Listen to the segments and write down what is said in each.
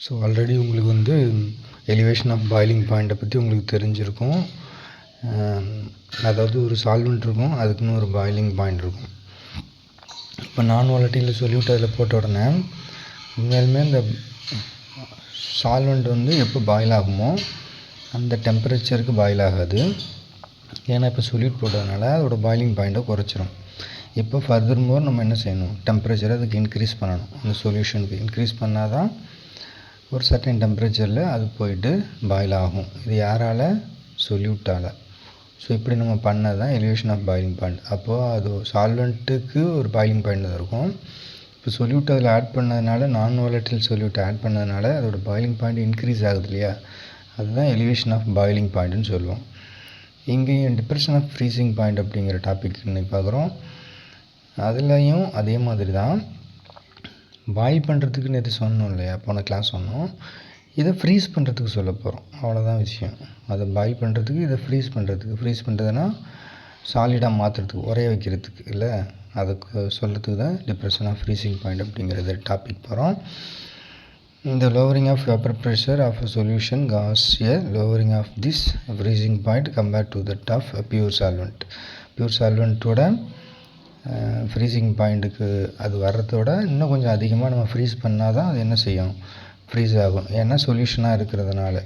So already உங்களுக்கு வந்து elevation of boiling பாயிண்ட்டை பற்றி உங்களுக்கு தெரிஞ்சிருக்கும். அதாவது ஒரு சால்வெண்ட் இருக்கும், அதுக்குன்னு ஒரு பாயிலிங் பாயிண்ட் இருக்கும். இப்போ நான் வாலட்டைல் சொல்யூட் அதில் போட்ட உடனே உண்மையாலுமே இந்த சால்வெண்ட் வந்து எப்போ பாயில் ஆகுமோ அந்த டெம்பரேச்சருக்கு பாயில் ஆகாது. ஏன்னா இப்போ சொல்யூட் போட்டதுனால அதோட பாயிலிங் பாயிண்ட்டை குறைச்சிரும். இப்போ ஃபர்தர் மோர் நம்ம என்ன செய்யணும், டெம்பரேச்சரை அதுக்கு இன்க்ரீஸ் பண்ணணும். அந்த சொல்யூஷனுக்கு இன்க்ரீஸ் பண்ணால் தான் ஒரு சர்டன் டெம்பரேச்சரில் அது போயிட்டு பாயில் ஆகும். இது யாரால்? சொல்யூட்டால். ஸோ இப்படி நம்ம பண்ணது தான் எலிவேஷன் ஆஃப் பாயிலிங் பாயிண்ட். அப்போது அது சால்வெண்ட்டுக்கு ஒரு பாயிலிங் பாயிண்ட் தான் இருக்கும். இப்போ சொல்யூட் அதில் ஆட் பண்ணதுனால, நான் வாலட்டைல் சொல்யூட் ஆட் பண்ணதுனால அதோட பாயிலிங் பாயிண்ட் இன்க்ரீஸ் ஆகுது இல்லையா, அதுதான் எலிவேஷன் ஆஃப் பாயிலிங் பாயிண்ட்னு சொல்லுவோம். இங்கேயும் டிப்ரெஷன் ஆஃப் ஃப்ரீசிங் பாயிண்ட் அப்படிங்கிற டாபிக் இன்னைக்கு பார்க்குறோம். அதுலேயும் அதே மாதிரி தான். பாயில் பண்ணுறதுக்குன்னு எது சொன்னோம் இல்லையா, போன கிளாஸ் சொன்னோம். இதை ஃப்ரீஸ் பண்ணுறதுக்கு சொல்ல போகிறோம், அவ்வளோதான் விஷயம். அதை பாயில் பண்ணுறதுக்கு, இதை ஃப்ரீஸ் பண்ணுறதுன்னா சாலிடாக மாற்றுறதுக்கு, உரைய வைக்கிறதுக்கு இல்லை, அதுக்கு சொல்கிறதுக்கு தான் டிப்ரெஷன் ஆஃப் ஃப்ரீசிங் பாயிண்ட் அப்படிங்கிறது டாபிக் போகிறோம். இந்த lowering of vapor pressure of a solution causes a lowering of this freezing point compared to that of a pure solvent. Pure solventோட ஃப்ரீசிங் பாயிண்ட்டுக்கு அது வர்றதோட இன்னும் கொஞ்சம் அதிகமாக நம்ம ஃப்ரீஸ் பண்ணால் தான் அது என்ன செய்யும், ஃப்ரீஸ் ஆகும். ஏன்னா சொல்யூஷனாக இருக்கிறதுனால.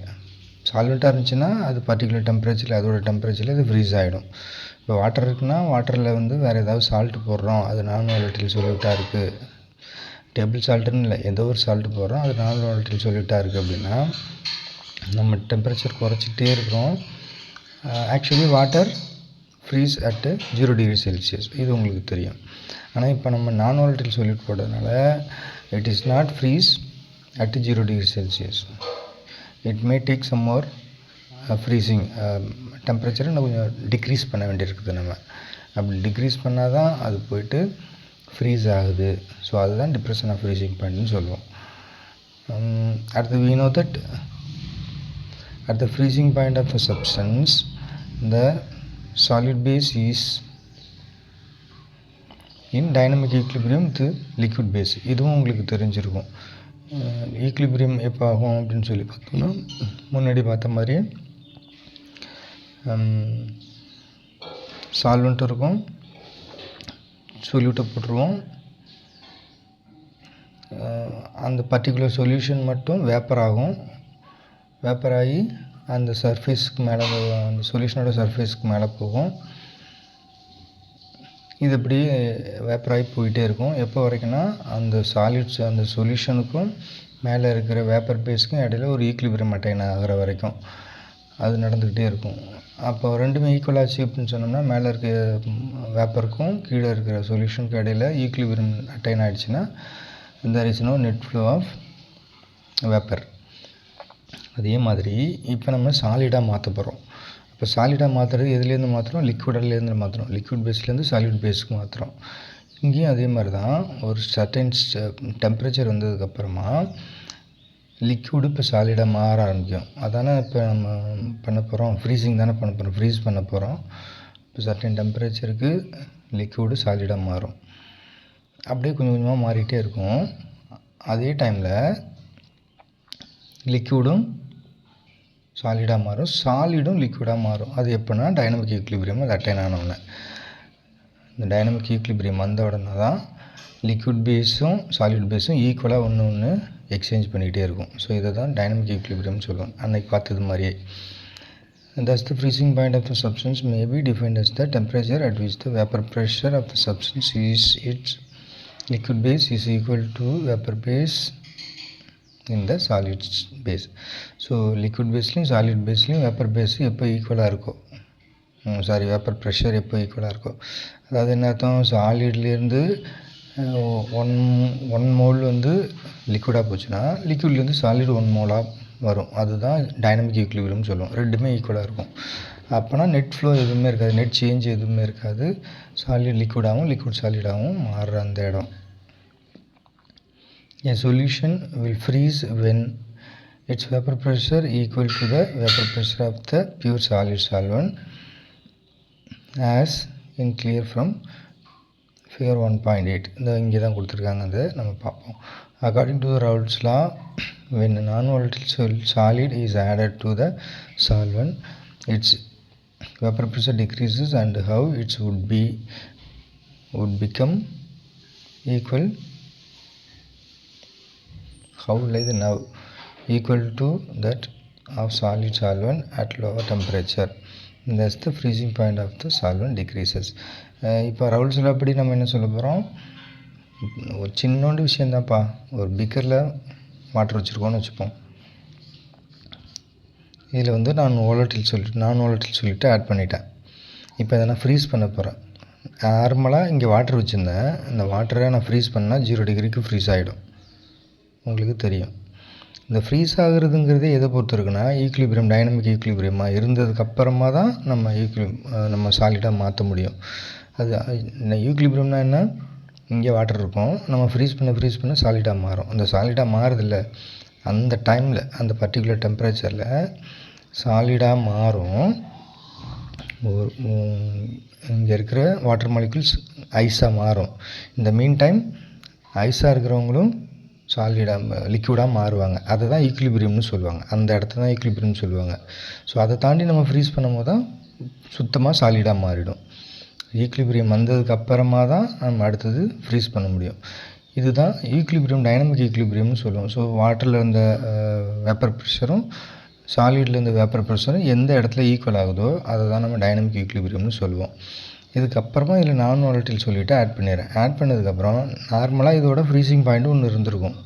சால்வெண்ட்டாக இருந்துச்சுன்னா அது பர்டிகுலர் டெம்பரேச்சரில், அதோட டெம்பரேச்சரில் இது ஃப்ரீஸ் ஆகிடும். இப்போ வாட்டர் இருக்குன்னா வாட்டரில் வந்து வேறு ஏதாவது சால்ட்டு போடுறோம், அது நான் வாலட்டைல் சொல்யூட்டாக இருக்குது, டேபிள் சால்ட்டுன்னு இல்லை, ஏதோ ஒரு சால்ட்டு போடுறோம், அது நான் வாலட்டைல் சொல்யூட்டாக இருக்குது அப்படின்னா நம்ம டெம்பரேச்சர் குறைச்சிட்டே இருக்கிறோம். Actually water freeze at 0 degree Celsius, இது உங்களுக்கு தெரியும். ஆனால் இப்போ நம்ம நான் வாலட்டைல் சொல்யூட் போட்டதுனால it is not freeze at 0 degree Celsius. It may take some more freezing டெம்பரேச்சரை இன்னும் கொஞ்சம் டிக்ரீஸ் பண்ண வேண்டியிருக்குது. நம்ம அப்படி டிக்ரீஸ் பண்ணால் தான் அது போயிட்டு ஃப்ரீஸ் ஆகுது. ஸோ அதுதான் டிப்ரெஷன் ஆஃப் ஃப்ரீசிங் பாயிண்ட்னு சொல்லுவோம். அடுத்து we know that at the freezing point of a substance the solid base is in dynamic equilibrium with liquid base. இதுவும் உங்களுக்கு தெரிஞ்சிருக்கும். ஈக்லிபிரியம் எப்போ ஆகும் அப்படின்னு சொல்லி பார்த்தோம்னா, முன்னாடி பார்த்த மாதிரி சால்வெண்ட் இருக்கும், சொல்யூட்டை போட்டுருவோம், அந்த பர்டிகுலர் சொல்யூஷன் மட்டும் வேப்பர் ஆகும். வேப்பர் ஆகி அந்த சர்ஃபேஸ்க்கு மேலே, அந்த சொல்யூஷனோட சர்ஃபேஸ்க்கு மேலே போகும். இது இப்படி வேப்பர் ஆகி போயிட்டே இருக்கும். எப்போ வரைக்கும்னா அந்த சாலிட்ஸ், அந்த சொல்யூஷனுக்கும் மேலே இருக்கிற வேப்பர் பேஸ்க்கும் இடையில ஒரு ஈக்லிபிரியம் அட்டைன் ஆகிற வரைக்கும் அது நடந்துக்கிட்டே இருக்கும். அப்போ ரெண்டுமே ஈக்குவல் ஆச்சு அப்படின்னு சொன்னோம்னா, மேலே இருக்க வேப்பருக்கும் கீழே இருக்கிற சொல்யூஷனுக்கும் இடையில ஈக்லிபிரியம் அட்டைன் ஆகிடுச்சுன்னா there is no net flow of vapor. அதே மாதிரி இப்போ நம்ம சாலிடாக மாற்ற போகிறோம். இப்போ சாலிடாக மாற்றுறது எதுலேருந்து மாற்றுறோம், லிக்விட்லேருந்து மாற்றுறோம், லிக்விட் பேஸ்லேருந்து சாலிட் பேஸ்க்கு மாற்றுறோம். இங்கேயும் அதே மாதிரி தான். ஒரு சர்டன் டெம்பரேச்சர் வந்ததுக்கப்புறமா லிக்விடு இப்போ சாலிடாக மாற ஆரம்பிக்கும். அதானே இப்போ நம்ம பண்ண போகிறோம், ஃப்ரீசிங் தானே பண்ண போகிறோம், ஃப்ரீஸ் பண்ண போகிறோம். இப்போ சர்டன் டெம்பரேச்சருக்கு லிக்விடு சாலிடாக மாறும். அப்படியே கொஞ்சம் கொஞ்சமாக மாறிட்டே இருக்கும். அதே டைமில் லிக்விடும் சாலிடாக மாறும், சாலிடும் லிக்விடாக மாறும். அது எப்போனா டைனமிக் ஈக்லிபிரியம் அது அட்டைன் ஆனவுடனே. இந்த டைனமிக் ஈக்லிபிரியம் வந்த உடனே தான் லிக்விட் பேஸும் சாலிட் பேஸும் ஈக்குவலாக ஒன்று எக்ஸ்சேஞ்ச் பண்ணிக்கிட்டே இருக்கும். ஸோ இதை தான் டைனமிக் ஈக்லிபிரியம்னு சொல்லுவோம், அன்னைக்கு பார்த்தது மாதிரியே. Thus the freezing point of the substance may be defined as the temperature at which the vapor pressure of the substance is its liquid base is equal to vapor base in the solid base. So liquid பேஸ்லேயும் solid பேஸ்லேயும் vapour phase எப்போ ஈக்குவலாக இருக்கோ, vapour pressure எப்போ ஈக்குவலாக இருக்கோ, அதாவது என்ன அர்த்தம், சாலிட்லேருந்து ஒன் மோல் வந்து லிக்விடாக போச்சுன்னா லிக்விட்லேருந்து சாலிட் 1 மோலாக வரும். அதுதான் டைனமிக் ஈக்லிபிரியம் சொல்லுவோம். ரெண்டுமே ஈக்குவலாக இருக்கும். அப்போனா நெட் ஃப்ளோ எதுவுமே இருக்காது, நெட் சேஞ்ச் எதுவுமே இருக்காது. சாலிட் லிக்விடாகவும் லிக்விட் சாலிடாகவும் மாறுற அந்த இடம். A solution will freeze when its vapor pressure equal to the vapor pressure of the pure solid solvent, as in clear from figure 1.8. இந்த இங்கே தான் கொடுத்துருக்காங்க, அதை நம்ம பார்ப்போம். According to the Raoult's law, when a non-volatile solid is added to the solvent, its vapor pressure decreases and how it would become equal, how like now equal to that of solid solvent at lower temperature. Thus the freezing point of the solvent decreases. இப்போ ரவுல்ஸ் லா படி நம்ம என்ன சொல்ல போகிறோம், ஒரு சின்னோண்டு விஷயந்தான்ப்பா. ஒரு பீக்கரில் water வச்சுருக்கோன்னு வச்சுப்போம். இதில் வந்து நான் volatile சொல்லிட்டு ஆட் பண்ணிட்டேன். இப்போ இதை நான் ஃப்ரீஸ் பண்ண போகிறேன். நார்மலாக இங்கே வாட்டர் வச்சுருந்தேன். இந்த வாட்டரை நான் ஃப்ரீஸ் பண்ணால் 0 டிகிரிக்கு ஃப்ரீஸ் ஆகிடும். உங்களுக்கு தெரியும். இந்த ஃப்ரீஸ் ஆகுறதுங்கிறதே எதை பொறுத்து இருக்குன்னா, ஈக்குலிபிரியம் டைனமிக் ஈக்குலிபிரியமாக இருந்ததுக்கப்புறமா தான் நம்ம சாலிடாக மாற்ற முடியும். அது ஈக்குலிபிரியம்னா என்ன, இங்கே வாட்டர் இருக்கும், நம்ம ஃப்ரீஸ் பண்ண சாலிடாக மாறும். அந்த சாலிடாக மாறுதில்ல, அந்த டைமில் அந்த பர்டிகுலர் டெம்பரேச்சரில் சாலிடாக மாறும். இங்கே இருக்கிற வாட்டர் மாலிகுல்ஸ் ஐஸாக மாறும். இந்த மீன் டைம் ஐஸாக இருக்கிறவங்களும் சாலிடாக லிக்விடாக மாறுவாங்க. அதை தான் ஈக்குலிபிரியம்னு சொல்லுவாங்க. அந்த இடத்த தான் ஈக்குலிபிரியம்னு சொல்லுவாங்க. ஸோ அதை தாண்டி நம்ம ஃப்ரீஸ் பண்ணும்போது தான் சுத்தமாக சாலிடாக மாறிடும். ஈக்குலிபிரியம் வந்ததுக்கப்புறமா தான் நம்ம அடுத்தது ஃப்ரீஸ் பண்ண முடியும். இதுதான் ஈக்குலிபிரியம் டைனமிக் ஈக்குலிபிரியம்னு சொல்லுவோம். ஸோ வாட்டரில் இருந்த வேப்பர் ப்ரெஷரும் சாலிடில் இருந்த வேப்பர் ப்ரெஷரும் எந்த இடத்துல ஈக்குவல் ஆகுதோ அதை தான் நம்ம டைனமிக் ஈக்குலிபிரியம்னு சொல்லுவோம். இதுக்கப்புறமா இதில் நான் volatile சொல்லிவிட்டு ஆட் பண்ணிடுறேன். ஆட் பண்ணதுக்கப்புறம் நார்மலாக இதோட ஃப்ரீசிங் பாயிண்ட் ஒன்று இருந்திருக்கும்.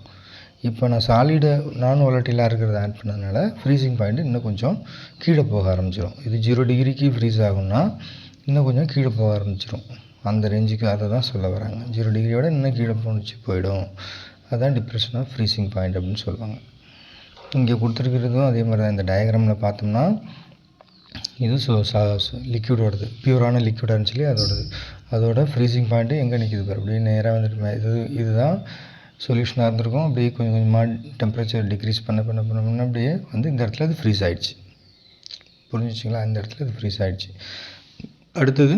இப்போ நான் சாலிடு நான் volatile இருக்கிறத ஆட் பண்ணதுனால ஃப்ரீசிங் பாயிண்ட் இன்னும் கொஞ்சம் கீழே போக ஆரம்பிச்சிடும். இது 0 டிகிரிக்கு ஃப்ரீஸ் ஆகும்னா இன்னும் கொஞ்சம் கீழே போக ஆரம்பிச்சிடும். அந்த ரேஞ்சுக்கு அதை தான் சொல்ல வராங்க. 0 டிகிரியோட இன்னும் கீழே போயிடும். அதுதான் டிப்ரெஷன் ஆஃப் ஃப்ரீசிங் பாயிண்ட் அப்படின்னு சொல்லுவாங்க. இங்கே கொடுத்துருக்கிறதும் அதே மாதிரி தான். இந்த டயக்ராமில் பார்த்தோம்னா இது லிக்விடோடது, பியூரான லிக்விடாக இருந்துச்சு, அதோட ஃப்ரீசிங் பாயிண்ட்டு எங்கே நிற்கிது பாரு, அப்படியே நேராக வந்துட்டு இதுதான் சொல்யூஷனாக இருந்திருக்கும். அப்படியே கொஞ்சம் கொஞ்சமாக டெம்பரேச்சர் டிக்ரீஸ் பண்ண அப்படியே வந்து இந்த இடத்துல அது ஃப்ரீஸ் ஆகிடுச்சு. புரிஞ்சிச்சிங்களா? இந்த இடத்துல அது ஃப்ரீஸ் ஆகிடுச்சு. அடுத்தது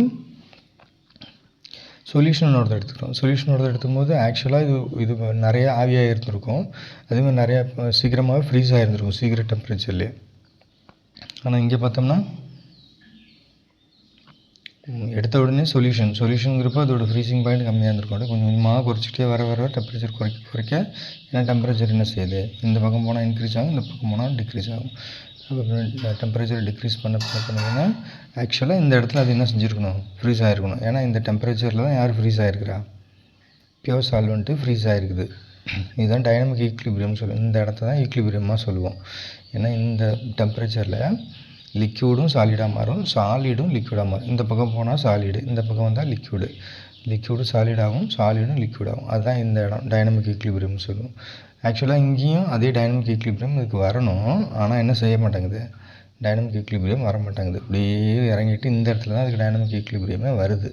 சொல்யூஷனோடது எடுத்துக்கிறோம். சொல்யூஷனோடது எடுக்கும்போது ஆக்சுவலாக இது நிறைய ஆவியாக இருந்திருக்கும். அதேமாதிரி நிறையா சீக்கிரமாகவே ஃப்ரீஸ் ஆகிருந்திருக்கும் சீக்கிரம் டெம்பரேச்சர்லேயே. ஆனால் இங்கே பார்த்தோம்னா எடுத்த உடனே சொல்யூஷனுங்கிறப்போ அதோட ஃப்ரீசிங் பாயிண்ட் கம்மியாக இருந்திருக்கும். கொஞ்சம் கொஞ்சமாக குறைச்சிக்கிட்டே வர டெம்பரேச்சர் குறைக்க ஏன்னா டெம்பரேச்சர் என்ன செய்யுது, இந்த பக்கம் போனால் இன்க்ரீஸ் ஆகும், இந்த பக்கம் போனால் டிக்ரீஸ் ஆகும். அப்போ டெம்பரேச்சர் டிக்ரீஸ் பண்ணதுன்னா ஆக்சுவலாக இந்த இடத்துல அது என்ன செஞ்சுருக்கணும், ஃப்ரீஸ் ஆகிருக்கணும். ஏன்னா இந்த டெம்பரேச்சரில் தான் யார் ஃப்ரீஸ் ஆகிருக்கிறா, பியூர் சால்வெண்ட்டு ஃப்ரீஸ் ஆகிருக்குது. இதுதான் டைனமிக் ஈக்குலிபிரியம் சொல்லுவோம். இந்த இடத்த தான் ஈக்குலிபிரியமாக சொல்லுவோம். ஏன்னா இந்த டெம்பரேச்சரில் லிக்யூடும் சாலிடாக மாறும், சாலிடும் லிக்விடாக மாறும். இந்த பக்கம் போனால் சாலிடு, இந்த பக்கம் வந்தால் லிக்விடு சாலிடாகும், சாலிடும் லிக்விடாகும். அதுதான் இந்த இடம் டைனமிக் ஈக்குலிபிரியம்னு சொல்லுவோம். ஆக்சுவலாக இங்கேயும் அதே டைனமிக் ஈக்குலிபிரியம் இதுக்கு வரணும். ஆனால் என்ன செய்ய மாட்டேங்குது, டைனமிக் ஈக்குலிபிரியம் வர மாட்டேங்குது. அப்படியே இறங்கிட்டு இந்த இடத்துல தான் அதுக்கு டைனமிக் ஈக்குலிபிரியமே வருது.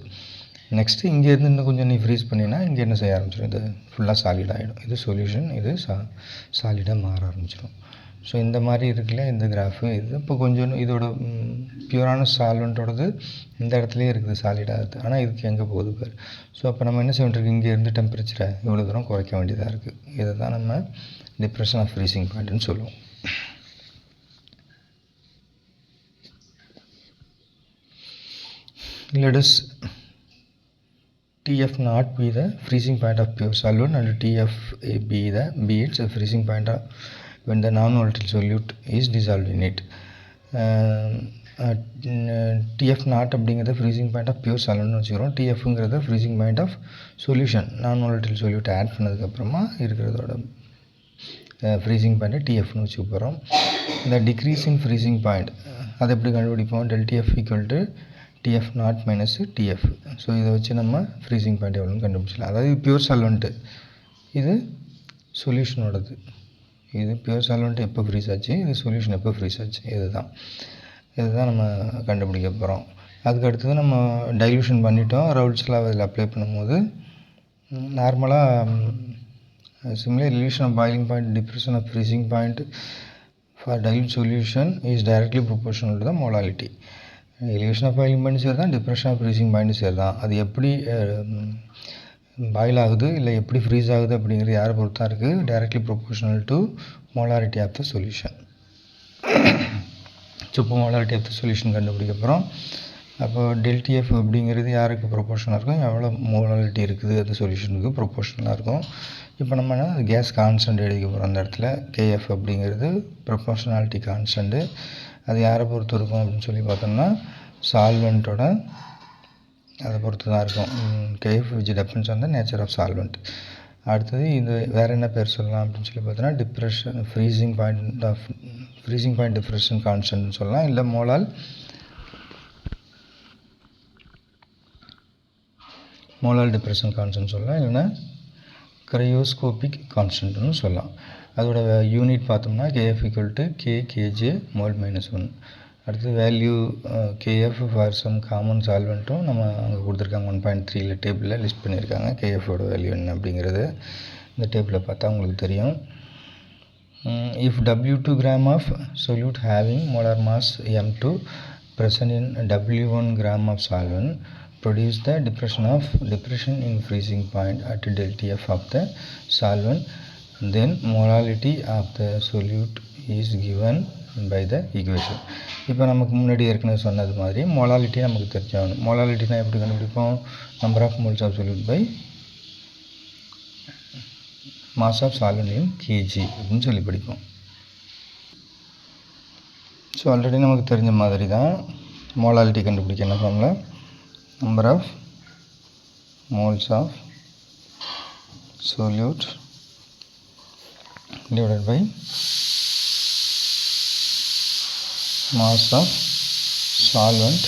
நெக்ஸ்ட்டு இங்கேருந்து இன்னும் கொஞ்சம் நீ ஃப்ரீஸ் பண்ணினா இங்கே என்ன செய்ய ஆரம்பிச்சிடும், இது ஃபுல்லாக சாலிட் ஆகிடும். இது சொல்யூஷன், இது சாலிடாக மாற ஆரம்பிச்சிடும். ஸோ இந்த மாதிரி இருக்குல்ல இந்த கிராஃபு. இது இப்போ கொஞ்சம் இதோட பியூரான சால்வெண்ட்டோடது இந்த இடத்துலையே இருக்குது, சாலிடாகுது. ஆனால் இதுக்கு எங்கே போகுது பாரு. ஸோ அப்போ நம்ம என்ன செய்ய வேண்டியிருக்கு, இங்கே இருந்து டெம்பரேச்சரை இவ்வளோ தூரம் குறைக்க வேண்டியதாக இருக்குது. இதை தான் நம்ம டிப்ரெஷன் ஆஃப் ஃப்ரீசிங் பாயிண்ட்னு சொல்லுவோம். Let us Tf not be the freezing point of pure solvent and Tf be its freezing point of when the non-volatile solute is dissolved in it. Tf not அப்படிங்கிறத freezing point of pure சால்வெண்ட்னு வச்சுக்கிறோம். Tfங்கிறத freezing point of solution நான் volatile solute add பண்ணதுக்கப்புறமா இருக்கிறதோட freezing பாயிண்ட்டை Tfன்னு வச்சுக்க போகிறோம். இந்த decrease in freezing point அதை எப்படி கண்டுபிடிப்போம், ΔTf equal to Tf naught minus Tf. So இதை வச்சு நம்ம ஃப்ரீசிங் பாயிண்ட் எவ்வளோன்னு கண்டுபிடிச்சலாம். அதாவது பியூர் சால்வெண்ட்டு, இது சொல்யூஷனோடது. இது பியூர் சால்வெண்ட் எப்போ ஃப்ரீஸ் ஆச்சு, இது சொல்யூஷன் எப்போ ஃப்ரீஸ் ஆச்சு, இதுதான் நம்ம கண்டுபிடிக்க போகிறோம். அதுக்கு அடுத்தது நம்ம டைல்யூஷன் பண்ணிட்டோம். ரவுல்ட்ஸ் லா அதில் அப்ளை பண்ணும்போது நார்மலாக similar relation of boiling point depression of freezing point for dilute solution is directly proportional to the molality. Elevation of boiling point சரி தான், டிப்ரெஷன் ஆஃப் ஃப்ரீசிங் பாயிண்ட் சரி தான். அது எப்படி பாயில் ஆகுது இல்லை எப்படி ஃப்ரீஸ் ஆகுது அப்படிங்கிறது யாரை பொறுத்தா இருக்குது, directly proportional to molarity of the solution. So இப்போ மோலாரிட்டி ஆஃப் த சொல்யூஷன் கண்டுபிடிக்க போகிறோம். அப்போ டெல்டிஎஃப் அப்படிங்கிறது யாருக்கு ப்ரொபோஷனலாக இருக்கும், எவ்வளோ மோலாரிட்டி இருக்குது அந்த சொல்யூஷனுக்கு ப்ரொபோஷனலாக இருக்கும். இப்போ நம்ம கேஸ் கான்ஸ்டன்ட் எழுதிக்க போகிறோம் அந்த இடத்துல. கேஎஃப் அப்படிங்கிறது ப்ரொபோஷனாலிட்டி கான்ஸ்டன்ட்டு. அது யாரை பொறுத்து இருக்கும் அப்படின்னு சொல்லி பார்த்தோம்னா சால்வெண்ட்டோட அதை பொறுத்து தான் இருக்கும். KF which depends on the nature of solvent. அடுத்தது இது வேறு என்ன பேர் சொல்லலாம் அப்படின்னு சொல்லி பார்த்தோன்னா டிப்ரெஷன் ஃப்ரீசிங் பாயிண்ட் டிப்ரெஷன் கான்ஸ்டன்ட்னு சொல்லலாம், இல்லை மோலால் டிப்ரெஷன் கான்ஸ்டன்ட் சொல்லலாம், இல்லைன்னா கிரையோஸ்கோபிக் கான்ஸ்டன்ட்னு சொல்லலாம். அதோட யூனிட் பார்த்தோம்னா KF equal to kJ mole -1. அடுத்து value KF for some common சால்வெண்ட்டும் நம்ம அங்கே கொடுத்துருக்காங்க 1.3 டேபிளில் லிஸ்ட் பண்ணியிருக்காங்க. கேஎஃபோட வேல்யூ என்ன அப்படிங்கிறது இந்த டேபிளில் பார்த்தா உங்களுக்கு தெரியும். If W2 gram of solute having molar mass M2 present in W1 gram of solvent produce the depression in freezing point at delta F of the solvent, then molality of the solute is given by the equation. இப்போ நமக்கு முன்னாடி ஏற்கனவே சொன்னது மாதிரி molality நமக்கு தெரிஞ்சாகணும். மோலாலிட்டினா எப்படி கண்டுபிடிப்போம், number of moles of solute by mass of solvent in KG அப்படின்னு சொல்லி படிப்போம். ஸோ ஆல்ரெடி நமக்கு தெரிஞ்ச மாதிரி தான் மோலாலிட்டி கண்டுபிடிக்க என்ன formula, number of moles of solute divided by mass of solvent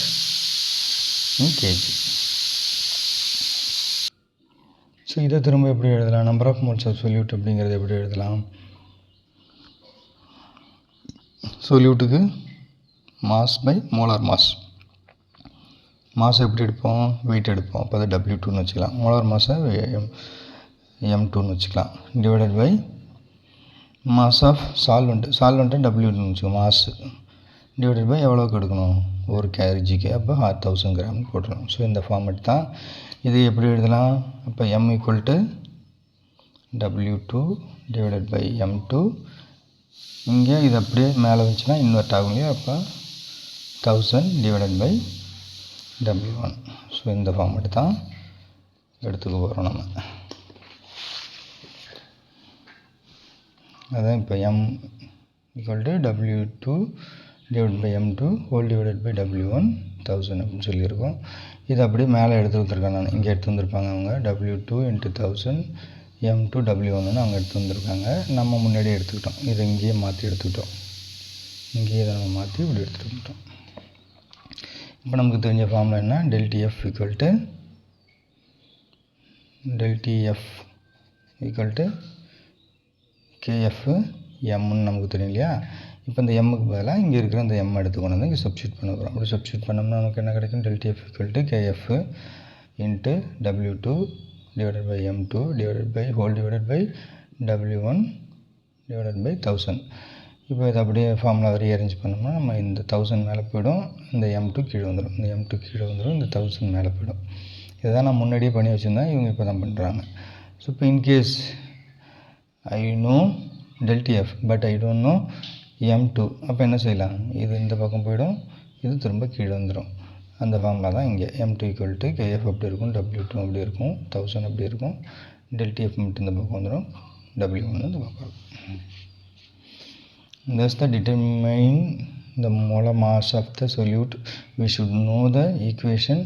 in kg. So இதை திரும்ப எப்படி எழுதலாம், number of moles of solute அப்படிங்கிறது எப்படி எழுதலாம், சொல்யூட்டுக்கு மாஸ் பை மோலார் மாஸ் எப்படி எடுப்போம், வெயிட் எடுப்போம், அப்போ அதை W2ன்னு வச்சுக்கலாம். மோலார் மாஸை M2ன்னு வச்சுக்கலாம். டிவைடட் பை மாஸ் ஆஃப் சால்வெண்ட்டை W2ன்னு வச்சுக்கோம் மாஸ், டிவைடட் பை எவ்வளோக்கு எடுக்கணும், ஒரு kgக்கு, அப்போ 1000 கிராம் போட்டுருணும். ஸோ இந்த ஃபார்மேட் தான். இது எப்படி எழுதலாம், அப்போ M equal to W2 divided by M2. இங்கே இது அப்படியே மேலே வந்துச்சுன்னா இன்வெர்ட் ஆகும் இல்லையா, அப்போ 1000 டிவைடட் பை W1. ஸோ இந்த ஃபார்மேட் தான் எடுத்துக்க போகிறோம் நம்ம. அதான் இப்போ M equal to W2 divide by M2 whole divided by W1 1000 அப்படின்னு சொல்லியிருக்கோம். இது அப்படியே மேலே எடுத்து வந்துருக்கேன் நான், இங்கே எடுத்து வந்திருப்பாங்க அவங்க W2 × 1000 M2 W1ன்னு அவங்க எடுத்து வந்திருக்காங்க. நம்ம முன்னாடியே எடுத்துக்கிட்டோம், இதை இங்கேயே மாற்றி எடுத்துக்கிட்டோம், இங்கேயே இதை நம்ம மாற்றி இப்படி எடுத்துகிட்டு வந்துட்டோம். இப்போ நமக்கு தெரிஞ்ச ஃபார்முலா என்ன, ΔF ஈக்குவல் டு KF Mன்னு நமக்கு தெரியும் இல்லையா. இப்போ இந்த எம்முக்கு பதிலாக இங்கே இருக்கிற இந்த எம் எடுத்துக்கொண்டு வந்து இங்கே சப்ஸ்டியூட் பண்ண போகிறோம். அப்படி சப்ஸ்டியூட் பண்ணோம்னா நமக்கு என்ன கிடைக்கும், ΔF equal to KF × W2 divided by M2 divided by whole divided by W1 divided by 1000. இப்போ இதை அப்படியே ஃபார்முலா ரீஅரேஞ்ச் பண்ணோம்னா நம்ம இந்த 1000 மேலே போய்டும், இந்த M2 கீழே வந்துடும், இந்த M2 கீழே வந்துடும், இந்த 1000 மேலே போய்டும். இதை தான் நான் முன்னாடியே பண்ணி வச்சுருந்தேன், இவங்க இப்போ தான் பண்ணுறாங்க. ஸோ இப்போ in case I know ΔF but I don't know M2, அப்போ என்ன செய்யலாம், இது இந்த பக்கம் போய்டும், இது திரும்ப கீழே வந்துடும். அந்த ஃபார்முலா தான் இங்கே. M2 ஈக்குவல் டு KF அப்படி இருக்கும், W2 அப்படி இருக்கும், 1000 அப்படி இருக்கும், ΔF மட்டும் இந்த பக்கம் வந்துடும், W1 இந்த பக்கம் இருக்கும். Thus to determine the molar mass of the solute, we should know the equation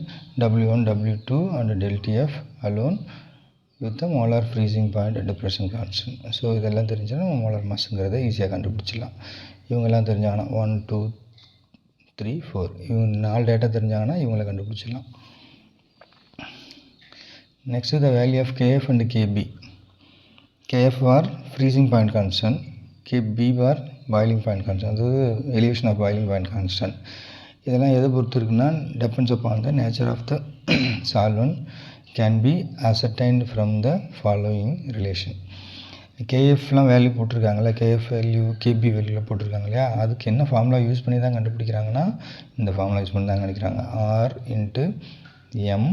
W1, W2 and ΔF alone with the molar freezing point and depression constant. So இதெல்லாம் தெரிஞ்சால் நம்ம மோலார் மாஸுங்கிறத ஈஸியாக கண்டுபிடிச்சிடலாம். இவங்கெல்லாம் தெரிஞ்சாங்கன்னா 1, 2, 3, 4 இவங்க 4 டேட்டா தெரிஞ்சாங்கன்னா இவங்களை கண்டுபிடிச்சிடலாம். Next the value of KF and KB. KF are freezing point constant, KB are boiling point constant, அது elevation of boiling point constant. இதெல்லாம் எதை பொறுத்து இருக்குன்னா depends upon the nature of the solvent can be ascertained from the following relation. KFலாம் value போட்டிருக்காங்களா, KF value KB வேல்யூவில் போட்டிருக்காங்க இல்லையா, அதுக்கு என்ன ஃபார்முலா யூஸ் பண்ணி தான் கண்டுபிடிக்கிறாங்கன்னா இந்த ஃபார்முலா யூஸ் பண்ணி தான் கண்டுபிடிக்கிறாங்க. R × M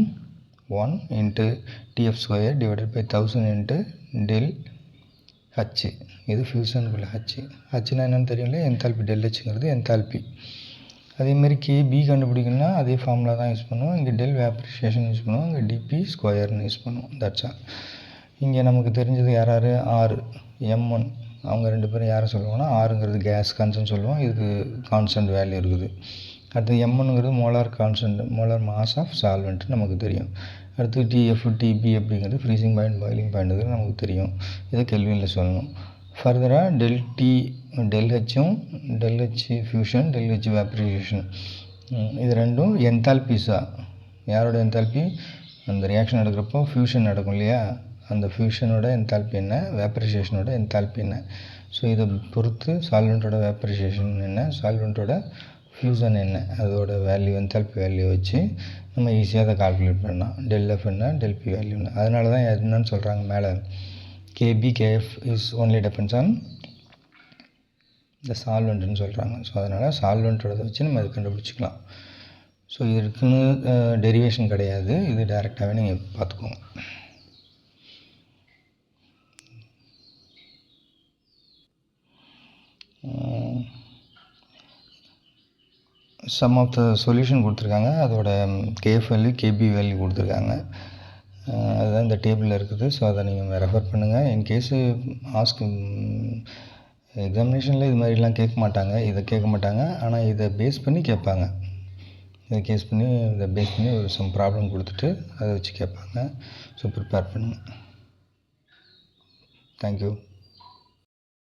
1 into TF square divided by 1000 into del H. இது ஃபியூஷனுக்குள்ள ஹச்னா என்னென்னு தெரியல, என்தால்பி டெல் ஹெச்ங்கிறது என்தால்பி. அதேமாதிரி கேபி கண்டுபிடிக்கணும்னா அதே ஃபார்முலா தான் யூஸ் பண்ணுவோம். இங்கே டெல் வேப்பரைசேஷன் யூஸ் பண்ணுவோம், இங்கே டிபி ஸ்கொயர்னு யூஸ் பண்ணுவோம். That's all. இங்கே நமக்கு தெரிஞ்சது யார் ஆர் M1 அவங்க ரெண்டு பேரும் யாரை சொல்லுவோம்னா ஆறுங்கிறது கேஸ் கான்ஸ்டன்ட் சொல்லுவோம், இதுக்கு கான்ஸ்டன்ட் வேல்யூ இருக்குது. அடுத்து M1ங்கிறது molar constant, molar mass of solvent நமக்கு தெரியும். அடுத்து டிஎஃப் டிபி அப்படிங்கிறது ஃப்ரீசிங் பாயிண்ட் பாயிலிங் பாயிண்ட்டுங்கிறது நமக்கு தெரியும். இதை கெல்வினில் சொல்லணும். ஃபர்தராக del H fusion del H vaporization இது ரெண்டும் என்தால்பிஸாக. யாரோட என்தால்பி? அந்த ரியாக்ஷன் நடக்கிறப்போ ஃபியூஷன் நடக்கும் இல்லையா, அந்த ஃபியூஷனோட என்தால்பி என்ன, வேப்பரைசேஷனோட என்தால்பி என்ன. ஸோ இதை பொறுத்து சால்வெண்ட்டோட வேப்பரைசேஷன் என்ன, சால்வெண்ட்டோட ஃபியூஷன் என்ன, அதோட வேல்யூ என்தால்பி வேல்யூ வச்சு நம்ம ஈஸியாக அதை கால்குலேட் பண்ணலாம். டெல்எஃப் என்ன, டெல்பி வேல்யூ என்ன. அதனால தான் என்னன்னு சொல்கிறாங்க மேலே, KB KF is only depends on இந்த சால்வெண்ட்டுன்னு சொல்கிறாங்க. ஸோ அதனால் சால்வெண்ட்டோட வச்சு நம்ம அதை கண்டுபிடிச்சிக்கலாம். ஸோ இதுக்குன்னு டெரிவேஷன் கிடையாது, இது டைரெக்டாகவே நீங்கள் பார்த்துக்கோங்க. சம் ஆஃப் த சொல்யூஷன் கொடுத்துருக்காங்க, அதோட கேஎஃப் வேல்யூ கேபி வேல்யூ கொடுத்துருக்காங்க. அதுதான் இந்த டேபிளில் இருக்குது. ஸோ அதை நீங்கள் ரெஃபர் பண்ணுங்கள். இன்கேஸு எக்ஸாமினேஷனில் இது மாதிரிலாம் கேட்க மாட்டாங்க, இதை கேட்க மாட்டாங்க. ஆனால் இதை பேஸ் பண்ணி கேட்பாங்க. இதை பேஸ் பண்ணி ஒரு சம் ப்ராப்ளம் கொடுத்துட்டு அதை வச்சு கேட்பாங்க. ஸோ ப்ரிப்பேர் பண்ணுங்கள். தேங்க்யூ.